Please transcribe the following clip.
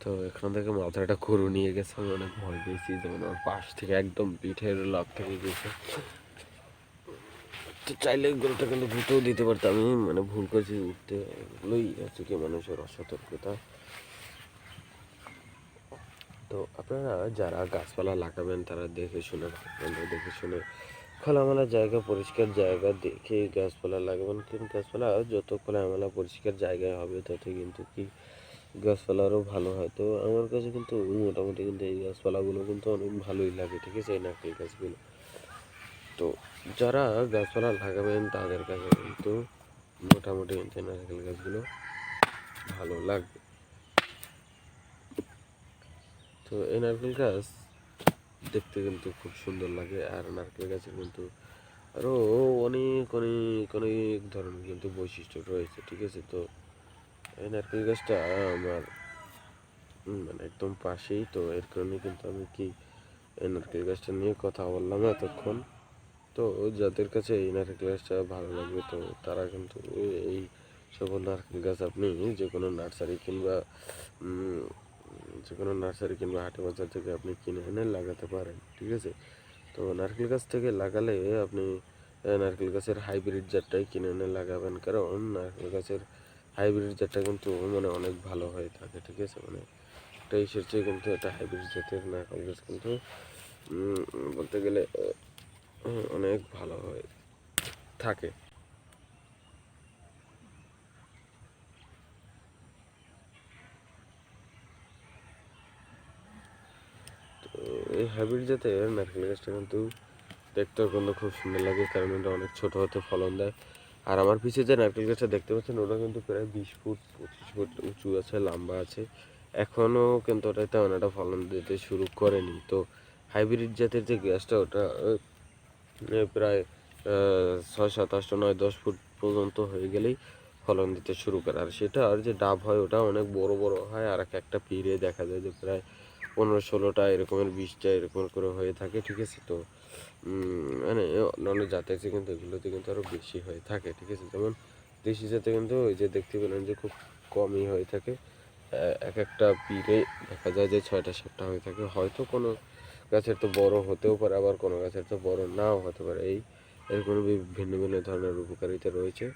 তো এখান থেকে মাথায় একটা গরু নিয়ে গেছে, আমি অনেক ভয় পেয়েছি, যেমন আমার পাশ থেকে একদম পিঠের লাভ থেকে গেছে। তো চাইলে গরুটা কিন্তু ভুতেও দিতে পারতাম, আমি মানে ভুল করেছি উঠতে, এগুলোই হচ্ছে কি মানুষের অসতর্কতা। তো আপনারা যারা গাছপালা লাগাবেন তারা দেখে শুনে রাখবেন, দেখে শুনে খোলামেলা জায়গা, পরিষ্কার জায়গা দেখে গাছপালা লাগাবেন। কিন্তু গাছপালা যত খোলামেলা পরিষ্কার জায়গায় হবে তত কিন্তু কি গাছপালারও ভালো হয়। তো আমার কাছে কিন্তু মোটামুটি কিন্তু এই গাছপালাগুলো কিন্তু অনেক ভালোই লাগে, ঠিক আছে, এই নারকেল গাছগুলো। তো যারা গাছপালা লাগাবেন তাদের কাছে কিন্তু মোটামুটি কিন্তু নারকেল গাছগুলো ভালো লাগবে। তো এই নারকেল গাছ দেখতে কিন্তু খুব সুন্দর লাগে, আর নারকেল গাছের কিন্তু আরও অনেক অনেক অনেক ধরনের কিন্তু বৈশিষ্ট্য রয়েছে, ঠিক আছে। তো এই নারকেল গাছটা আমার মানে একদম পাশেই, তো এর কারণে কিন্তু আমি কি এই নারকেল গাছটা নিয়ে কথা বললাম এতক্ষণ। তো যাদের কাছে এই নারকেল গাছটা ভালো লাগবে তো তারা কিন্তু এই সকল নারকেল গাছ আপনি যে কোনো নার্সারি কিংবা যে কোনো নার্সারি কিংবা হাটে বাজার থেকে আপনি কিনে এনে লাগাতে পারেন, ঠিক আছে। তো নারকেল গাছ থেকে লাগালে আপনি নারকেল গাছের হাইব্রিড জাতটাই কিনে এনে লাগাবেন, কারণ নারকেল গাছের হাইব্রিড জাতটা কিন্তু মানে অনেক ভালো হয়ে থাকে, ঠিক আছে। মানে একটা ইসের চেয়ে কিন্তু একটা হাইব্রিড জাতের নারকেল গাছ কিন্তু বলতে গেলে অনেক ভালো হয়ে থাকে। তো এই হাইব্রিড জাতের নারকেল গাছটা কিন্তু দেখতেও কিন্তু খুব সুন্দর লাগে, কারণ এটা অনেক ছোট হতে ফলন দেয়। আর আমার পিছিয়ে যে নারকেল গাছটা দেখতে পাচ্ছেন ওটা কিন্তু প্রায় 20 ফুট 25 ফুট উঁচু আছে, লম্বা আছে, এখনও কিন্তু ওটা তেমন একটা ফলন দিতে শুরু করেনি। তো হাইব্রিড জাতের যে গাছটা ওটা প্রায় 6 7 8 9 10 ফুট পর্যন্ত হয়ে গেলেই ফলন দিতে শুরু করে। আর সেটা আর যে ডাব হয় ওটা অনেক বড় বড় হয়, আর একটা পিঁড়ে দেখা যায় যে প্রায় 15 16টা এরকমের 20টা এরকম করে হয়ে থাকে, ঠিক আছে। তো মানে অন্যান্য জাতে আছে কিন্তু এগুলোতে কিন্তু আরও বেশি হয়ে থাকে, ঠিক আছে। যেমন দেশি জাতে কিন্তু ওই যে দেখতে পেলেন যে খুব কমই হয়ে থাকে, এক একটা পিঁড়ে দেখা যায় যে 6টা 7টা হয়ে থাকে। হয়তো কোনো গাছের তো বড় হতেও পারে, আবার কোনো গাছের তো বড় নাও হতে পারে, এরকম ভিন্ন ভিন্ন ধরনের উপকারিতা রয়েছে।